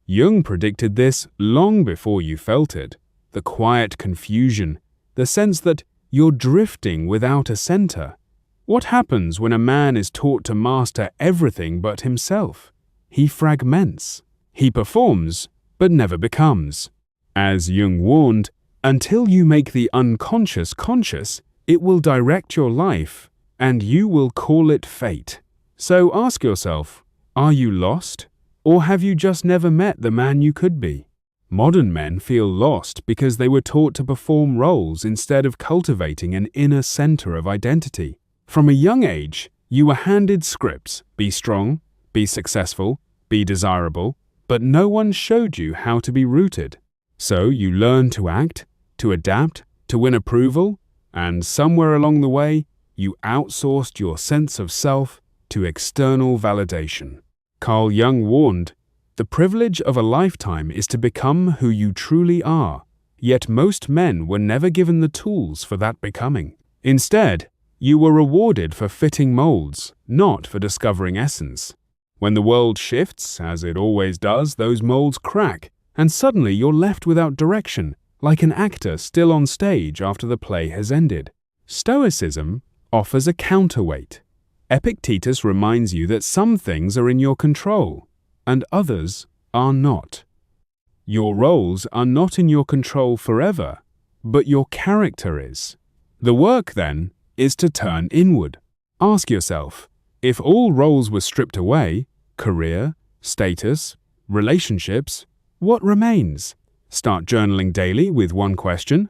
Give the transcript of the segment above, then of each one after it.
Jung predicted this long before you felt it. The quiet confusion, the sense that you're drifting without a center. What happens when a man is taught to master everything but himself? He fragments. He performs, but never becomes. As Jung warned, until you make the unconscious conscious, it will direct your life, and you will call it fate. So ask yourself, are you lost? Or have you just never met the man you could be? Modern men feel lost because they were taught to perform roles instead of cultivating an inner center of identity. From a young age, you were handed scripts: be strong, be successful, be desirable, but no one showed you how to be rooted. So you learned to act, to adapt, to win approval, and somewhere along the way, you outsourced your sense of self to external validation. Carl Jung warned, the privilege of a lifetime is to become who you truly are, yet most men were never given the tools for that becoming. Instead, you were rewarded for fitting molds, not for discovering essence. When the world shifts, as it always does, those molds crack, and suddenly you're left without direction, like an actor still on stage after the play has ended. Stoicism offers a counterweight. Epictetus reminds you that some things are in your control, and others are not. Your roles are not in your control forever, but your character is. The work, then, is to turn inward. Ask yourself, if all roles were stripped away, career, status, relationships, what remains? Start journaling daily with one question.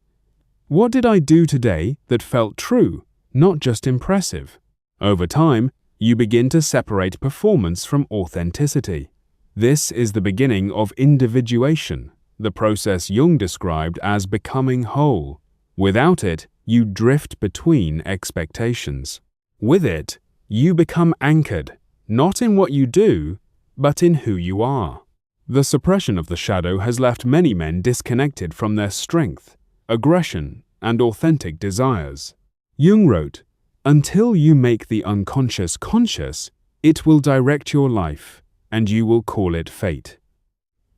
What did I do today that felt true, not just impressive? Over time, you begin to separate performance from authenticity. This is the beginning of individuation, the process Jung described as becoming whole. Without it, you drift between expectations. With it, you become anchored, not in what you do, but in who you are. The suppression of the shadow has left many men disconnected from their strength, aggression, and authentic desires. Jung wrote, until you make the unconscious conscious, it will direct your life, and you will call it fate.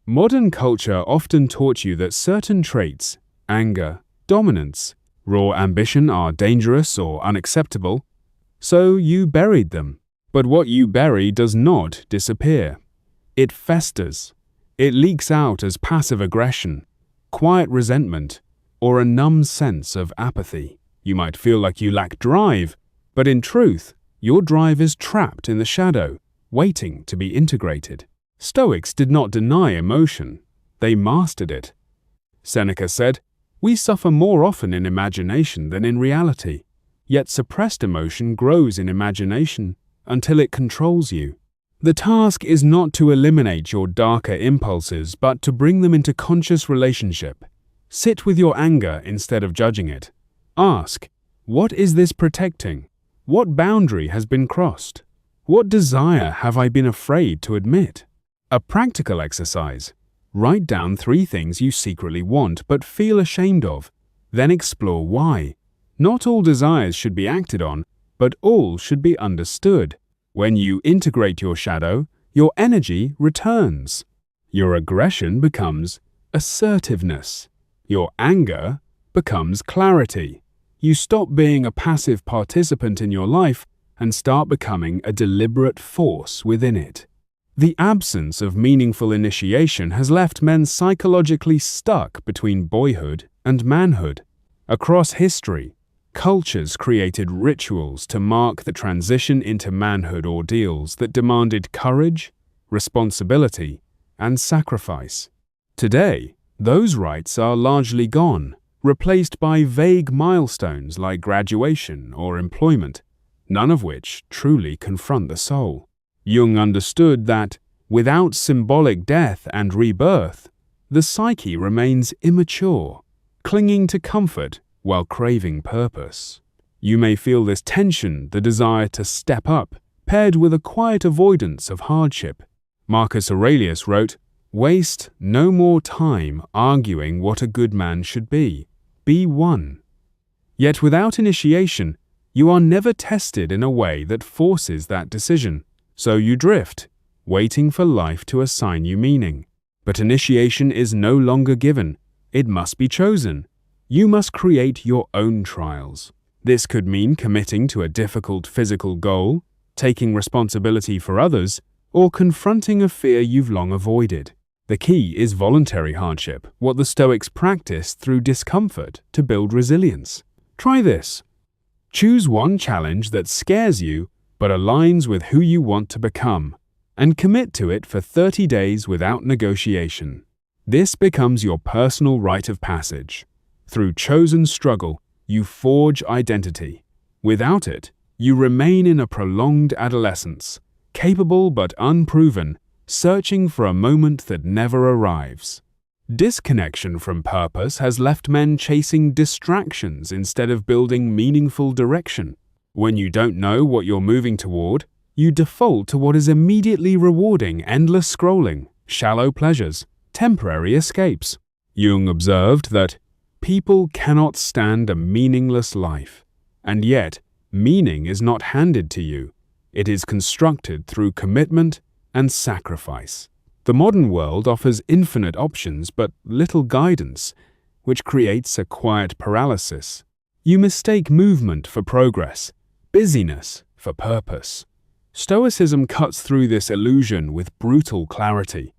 Modern culture often taught you that certain traits, anger, dominance, raw ambition are dangerous or unacceptable, so you buried them. But what you bury does not disappear. It festers. It leaks out as passive aggression, quiet resentment, or a numb sense of apathy. You might feel like you lack drive, but in truth, your drive is trapped in the shadow, waiting to be integrated. Stoics did not deny emotion, they mastered it. Seneca said, we suffer more often in imagination than in reality, yet suppressed emotion grows in imagination until it controls you. The task is not to eliminate your darker impulses, but to bring them into conscious relationship. Sit with your anger instead of judging it. Ask, what is this protecting? What boundary has been crossed? What desire have I been afraid to admit? A practical exercise. Write down 3 things you secretly want but feel ashamed of. Then explore why. Not all desires should be acted on, but all should be understood. When you integrate your shadow, your energy returns. Your aggression becomes assertiveness. Your anger becomes clarity. You stop being a passive participant in your life and start becoming a deliberate force within it. The absence of meaningful initiation has left men psychologically stuck between boyhood and manhood. Across history, cultures created rituals to mark the transition into manhood ordeals that demanded courage, responsibility, and sacrifice. Today, those rites are largely gone, replaced by vague milestones like graduation or employment, none of which truly confront the soul. Jung understood that, without symbolic death and rebirth, the psyche remains immature, clinging to comfort while craving purpose. You may feel this tension, the desire to step up, paired with a quiet avoidance of hardship. Marcus Aurelius wrote, "Waste no more time arguing what a good man should be. Be one." Yet without initiation, you are never tested in a way that forces that decision. So you drift, waiting for life to assign you meaning. But initiation is no longer given. It must be chosen. You must create your own trials. This could mean committing to a difficult physical goal, taking responsibility for others, or confronting a fear you've long avoided. The key is voluntary hardship, what the Stoics practiced through discomfort to build resilience. Try this. Choose one challenge that scares you but aligns with who you want to become, and commit to it for 30 days without negotiation. This becomes your personal rite of passage. Through chosen struggle, you forge identity. Without it, you remain in a prolonged adolescence, capable but unproven, searching for a moment that never arrives. Disconnection from purpose has left men chasing distractions instead of building meaningful direction. When you don't know what you're moving toward, you default to what is immediately rewarding: endless scrolling, shallow pleasures, temporary escapes. Jung observed that people cannot stand a meaningless life, and yet meaning is not handed to you. It is constructed through commitment and sacrifice. The modern world offers infinite options but little guidance, which creates a quiet paralysis. You mistake movement for progress, busyness for purpose. Stoicism cuts through this illusion with brutal clarity.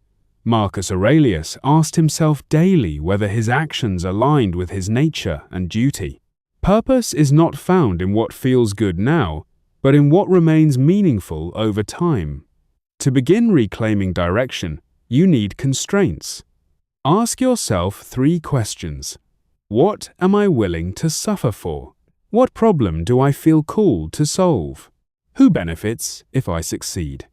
Marcus Aurelius asked himself daily whether his actions aligned with his nature and duty. Purpose is not found in what feels good now, but in what remains meaningful over time. To begin reclaiming direction, you need constraints. Ask yourself 3 questions. What am I willing to suffer for? What problem do I feel called to solve? Who benefits if I succeed?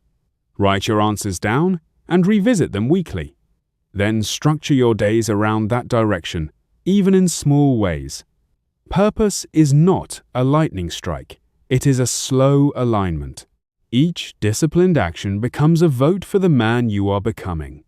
Write your answers down and revisit them weekly. Then structure your days around that direction, even in small ways. Purpose is not a lightning strike. It is a slow alignment. Each disciplined action becomes a vote for the man you are becoming.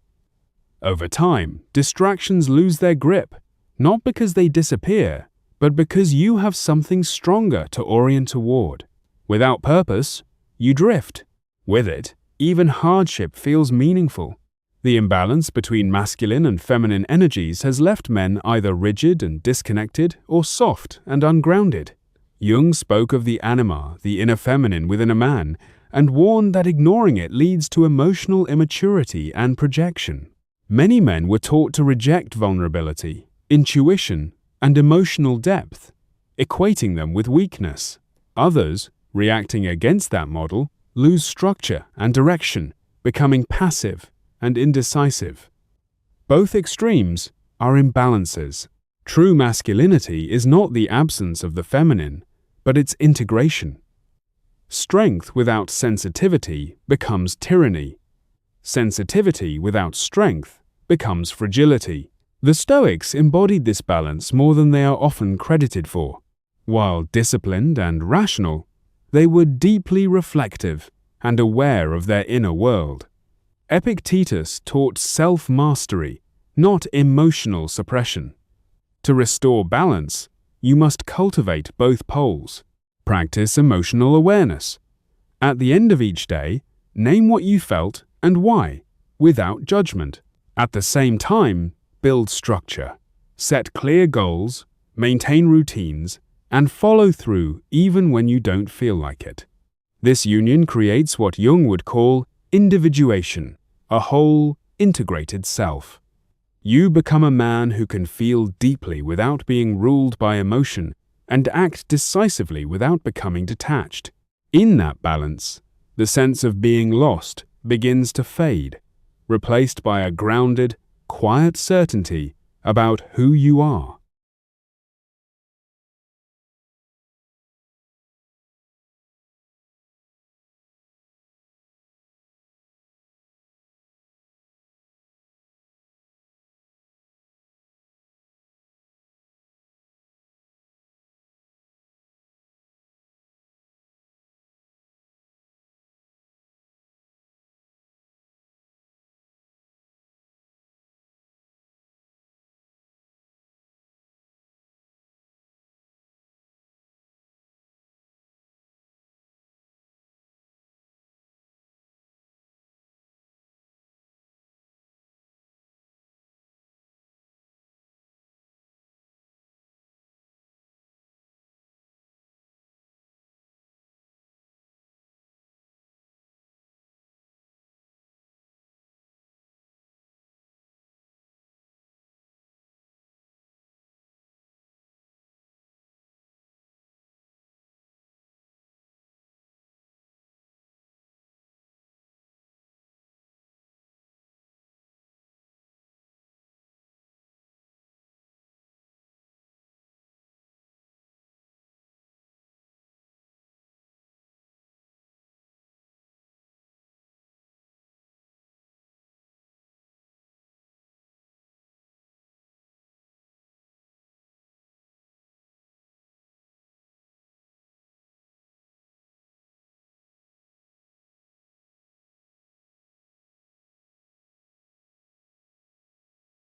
Over time, distractions lose their grip, not because they disappear, but because you have something stronger to orient toward. Without purpose, you drift. With it, even hardship feels meaningful. The imbalance between masculine and feminine energies has left men either rigid and disconnected or soft and ungrounded. Jung spoke of the anima, the inner feminine within a man, and warned that ignoring it leads to emotional immaturity and projection. Many men were taught to reject vulnerability, intuition, and emotional depth, equating them with weakness. Others, reacting against that model, lose structure and direction, becoming passive and indecisive. Both extremes are imbalances. True masculinity is not the absence of the feminine, but its integration. Strength without sensitivity becomes tyranny. Sensitivity without strength becomes fragility. The Stoics embodied this balance more than they are often credited for. While disciplined and rational, they were deeply reflective and aware of their inner world. Epictetus taught self-mastery, not emotional suppression. To restore balance, you must cultivate both poles. Practice emotional awareness. At the end of each day, name what you felt and why, without judgment. At the same time, build structure. Set clear goals, maintain routines, and follow through even when you don't feel like it. This union creates what Jung would call individuation, a whole, integrated self. You become a man who can feel deeply without being ruled by emotion and act decisively without becoming detached. In that balance, the sense of being lost begins to fade, replaced by a grounded, quiet certainty about who you are.